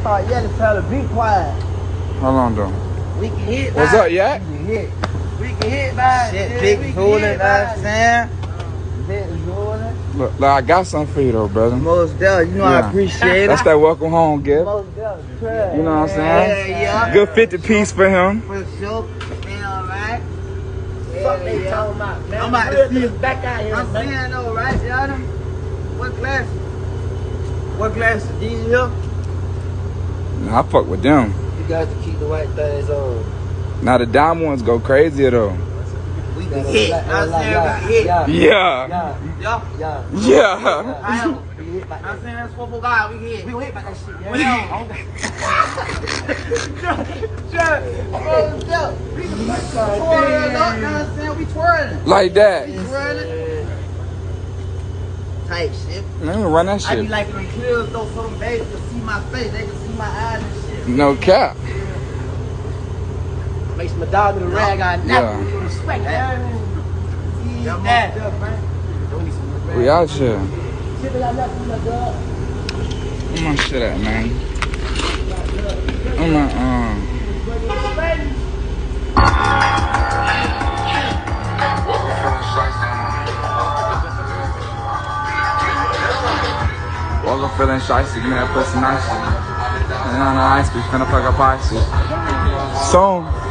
start yelling, tell her be quiet. Hold on, though. We can hit. What's up, Yak? We can hit. We can hit by shit, big fooling, you know what I'm saying? Big fooling. Look, I got something for you, though, brother. Most definitely, you know I appreciate it. That's that welcome home gift. Most definitely. You know what I'm saying? Yeah. Good 50 piece for him. For sure. Man, alright. Fuck they talking about, man. I'm about to see you back out here, I'm man. saying though, right, y'all? What class? What class? These here? Nah, I fuck with them. You got to keep the white things on. Now the diamond ones go crazier though. We can hit. I'm saying we can hit. Yeah. Yeah. I'm saying that's for God. We can hit. We can hit by that shit. We We twirling. Like that. We twirling. Type shit. Man, we run that I be shit. like them clears though, so them babies can see my face. They can see my eyes and shit. No cap. Makes my dog in the rag out now. Yeah. Respect that. We out here. Where my shit at, man? I'm not, Walk up feeling shiesty, give me that pussy nice. And on the ice, we finna fuck up icy. Soon.